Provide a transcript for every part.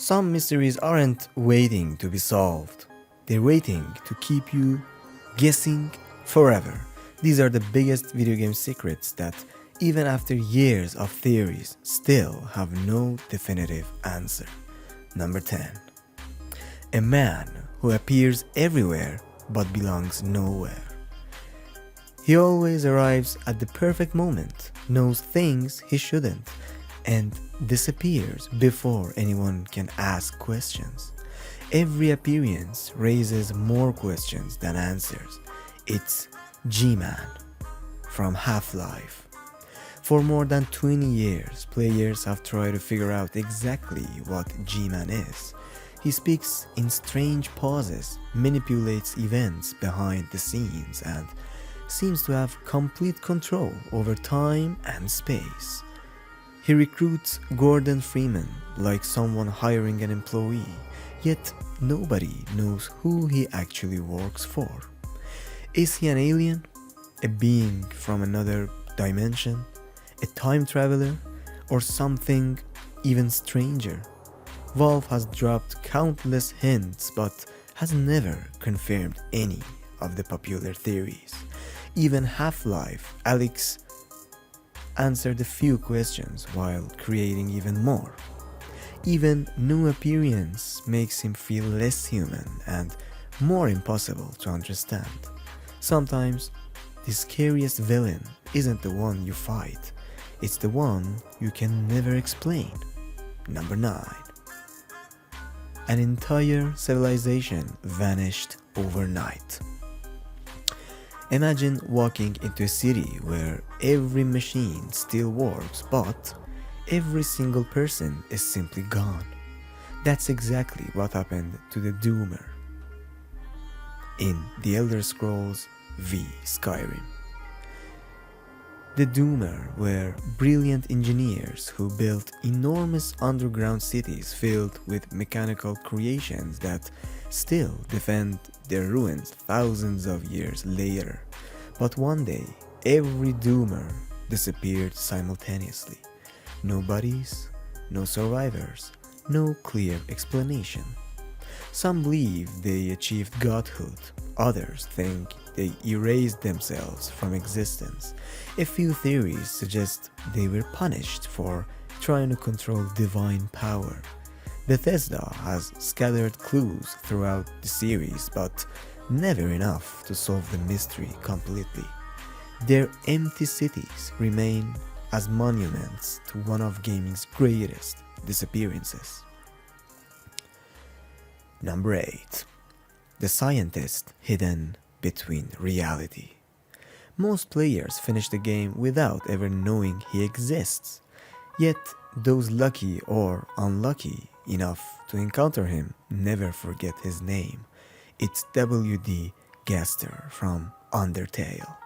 Some mysteries aren't waiting to be solved, they're waiting to keep you guessing forever. These are the biggest video game secrets that, even after years of theories, still have no definitive answer. Number 10. A man who appears everywhere but belongs nowhere. He always arrives at the perfect moment, knows things he shouldn't, and disappears before anyone can ask questions. Every appearance raises more questions than answers. It's G-Man from Half-Life. For more than 20 years, players have tried to figure out exactly what G-Man is. He speaks in strange pauses, manipulates events behind the scenes, and seems to have complete control over time and space. He recruits Gordon Freeman like someone hiring an employee, yet nobody knows who he actually works for. Is he an alien? A being from another dimension? A time traveler? Or something even stranger? Valve has dropped countless hints but has never confirmed any of the popular theories. Even Half-Life Alyx answered a few questions while creating even more. Even new appearance makes him feel less human and more impossible to understand. Sometimes the scariest villain isn't the one you fight, it's the one you can never explain. Number 9. An entire civilization vanished overnight. Imagine walking into a city where every machine still works, but every single person is simply gone. That's exactly what happened to the dwemer in The Elder Scrolls V Skyrim. The dwemer were brilliant engineers who built enormous underground cities filled with mechanical creations that still defend their ruins thousands of years later. But one day, every dwemer disappeared simultaneously. No bodies, no survivors, no clear explanation. Some believe they achieved godhood, others think they erased themselves from existence. A few theories suggest they were punished for trying to control divine power. Bethesda has scattered clues throughout the series, but never enough to solve the mystery completely. Their empty cities remain as monuments to one of gaming's greatest disappearances. Number 8. The scientist hidden between reality. Most players finish the game without ever knowing he exists. Yet, those lucky or unlucky enough to encounter him never forget his name. It's W.D. Gaster from Undertale.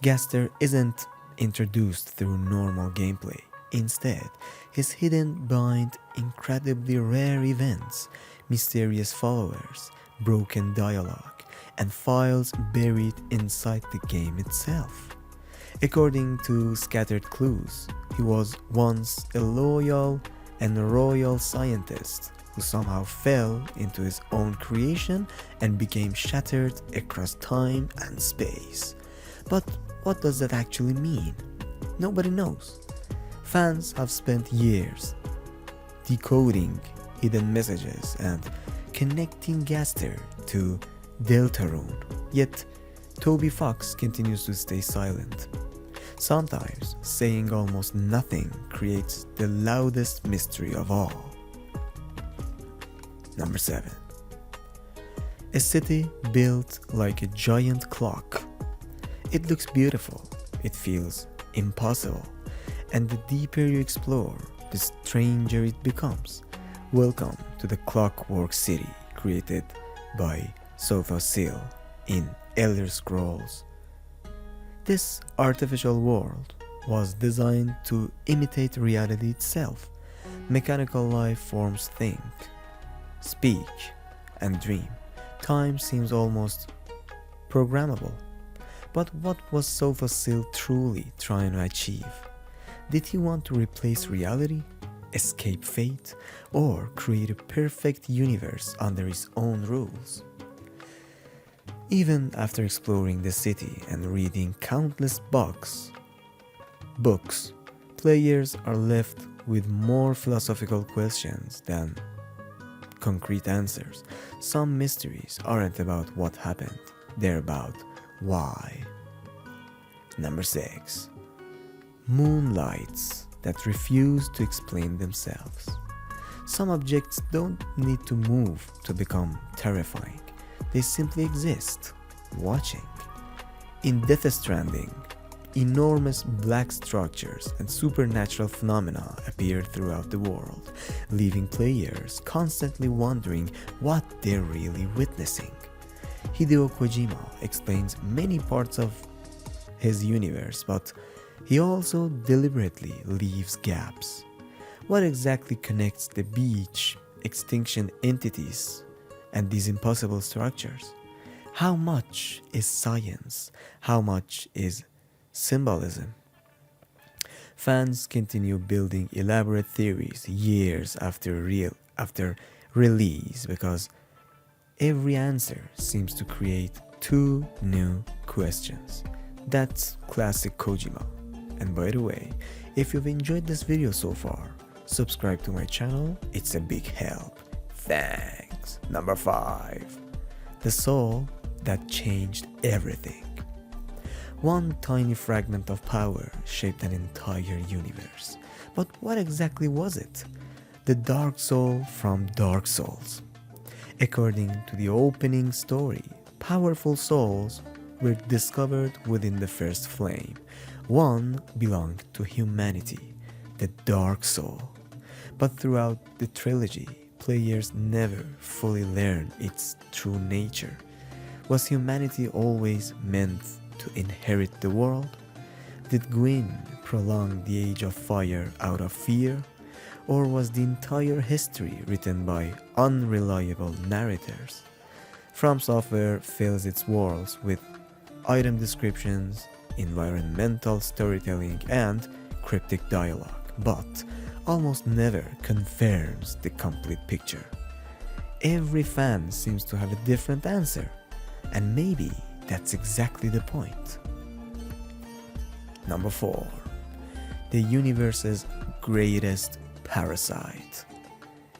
Gaster isn't introduced through normal gameplay. Instead, he's hidden behind incredibly rare events, mysterious followers, broken dialogue, and files buried inside the game itself. According to scattered clues, he was once a loyal and royal scientist who somehow fell into his own creation and became shattered across time and space. But what does that actually mean? Nobody knows. Fans have spent years decoding hidden messages and connecting Gaster to Deltarune, yet Toby Fox continues to stay silent. Sometimes saying almost nothing creates the loudest mystery of all. Number 7. A city built like a giant clock. It looks beautiful, it feels impossible, and the deeper you explore, the stranger it becomes. Welcome to the Clockwork City, created by Sophocil in Elder Scrolls. This artificial world was designed to imitate reality itself. Mechanical life forms think, speak, and dream. Time seems almost programmable. But what was Sophocil truly trying to achieve? Did he want to replace reality? escape fate, or create a perfect universe under his own rules. Even after exploring the city and reading countless books, players are left with more philosophical questions than concrete answers. Some mysteries aren't about what happened, they're about why. Number 6. Moonlights that refuse to explain themselves. Some objects don't need to move to become terrifying. They simply exist, watching. In Death Stranding, enormous black structures and supernatural phenomena appear throughout the world, leaving players constantly wondering what they're really witnessing. Hideo Kojima explains many parts of his universe, but he also deliberately leaves gaps. What exactly connects the beach, extinction entities, and these impossible structures? How much is science? How much is symbolism? Fans continue building elaborate theories years after release because every answer seems to create two new questions. That's classic Kojima. And by the way, if you've enjoyed this video so far, subscribe to my channel, it's a big help. Thanks. Number 5. The soul that changed everything. One tiny fragment of power shaped an entire universe. But what exactly was it? The Dark Soul from Dark Souls. According to the opening story, powerful souls were discovered within the first flame. One belonged to humanity, the Dark Soul. But throughout the trilogy, players never fully learn its true nature. Was humanity always meant to inherit the world? Did Gwyn prolong the Age of Fire out of fear? Or was the entire history written by unreliable narrators? From Software fills its worlds with item descriptions, environmental storytelling, and cryptic dialogue, but almost never confirms the complete picture. Every fan seems to have a different answer, and maybe that's exactly the point. Number 4. The universe's greatest parasite.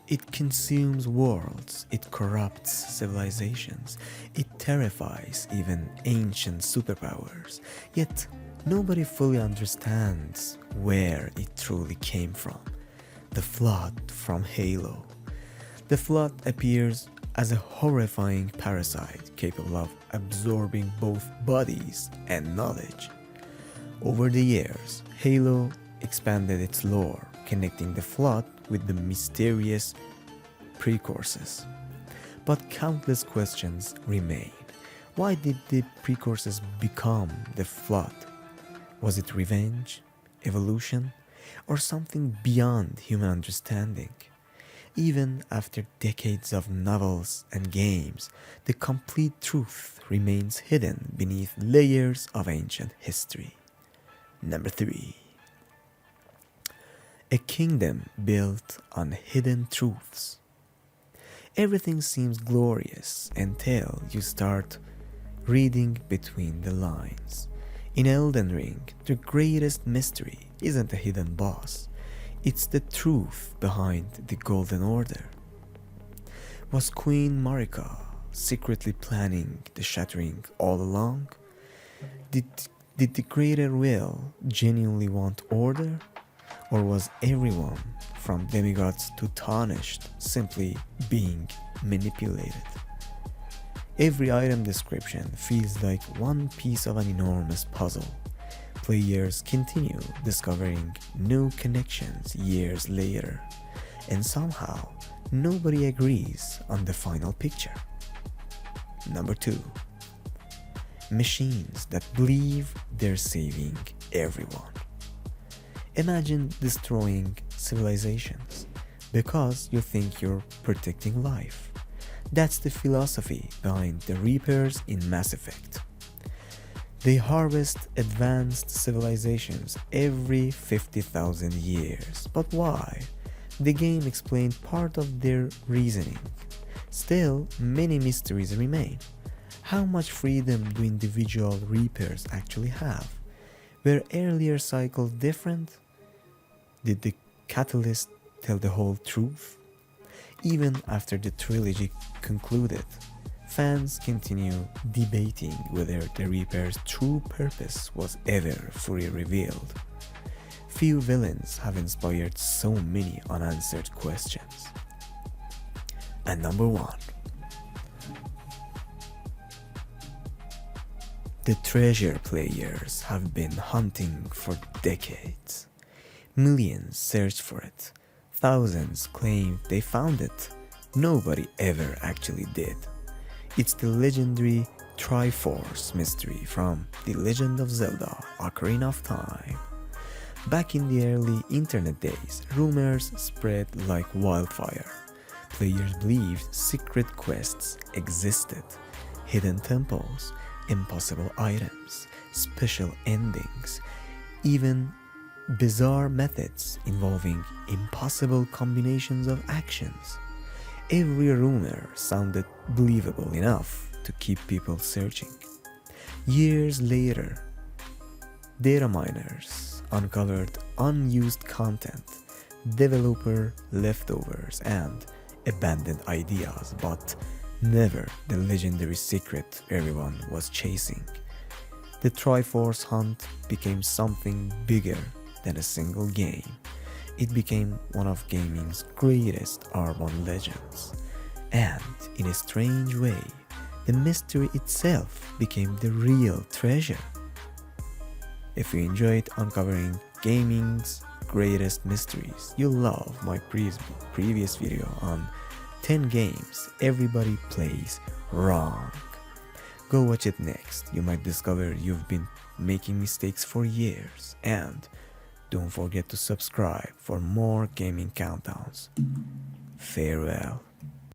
It consumes worlds, it corrupts civilizations, it terrifies even ancient superpowers, yet nobody fully understands where it truly came from. The Flood from Halo. The Flood appears as a horrifying parasite capable of absorbing both bodies and knowledge. Over the years, Halo expanded its lore, connecting the Flood with the mysterious precursors. But countless questions remain. Why did the precursors become the Flood? Was it revenge, evolution, or something beyond human understanding? Even after decades of novels and games, the complete truth remains hidden beneath layers of ancient history. Number 3. A kingdom built on hidden truths. Everything seems glorious until you start reading between the lines. In Elden Ring, the greatest mystery isn't a hidden boss. It's the truth behind the Golden Order. Was Queen Marika secretly planning the shattering all along? Did the Greater Will genuinely want order? Or was everyone, from demigods to tarnished, simply being manipulated? Every item description feels like one piece of an enormous puzzle. Players continue discovering new connections years later, and somehow nobody agrees on the final picture. Number 2. Machines that believe they're saving everyone. Imagine destroying civilizations because you think you're protecting life. That's the philosophy behind the Reapers in Mass Effect. They harvest advanced civilizations every 50,000 years. But why? The game explained part of their reasoning. Still, many mysteries remain. How much freedom do individual reapers actually have? Were earlier cycles different? Did the catalyst tell the whole truth? Even after the trilogy concluded, fans continue debating whether the Reaper's true purpose was ever fully revealed. Few villains have inspired so many unanswered questions. And number 1. The treasure players have been hunting for decades. Millions searched for it. Thousands claimed they found it. Nobody ever actually did. It's the legendary triforce mystery from The Legend of Zelda: Ocarina of Time. Back in the early internet days, rumors spread like wildfire. Players believed secret quests existed, hidden temples, impossible items, special endings, even bizarre methods involving impossible combinations of actions. Every rumor sounded believable enough to keep people searching. Years later, data miners uncovered unused content, developer leftovers, and abandoned ideas, but never the legendary secret everyone was chasing. The Triforce hunt became something bigger than a single game. It became one of gaming's greatest urban legends. And in a strange way, the mystery itself became the real treasure. If you enjoyed uncovering gaming's greatest mysteries, you'll love my previous video on 10 games everybody plays wrong. Go watch it next. You might discover you've been making mistakes for years. And don't forget to subscribe for more gaming countdowns. Farewell.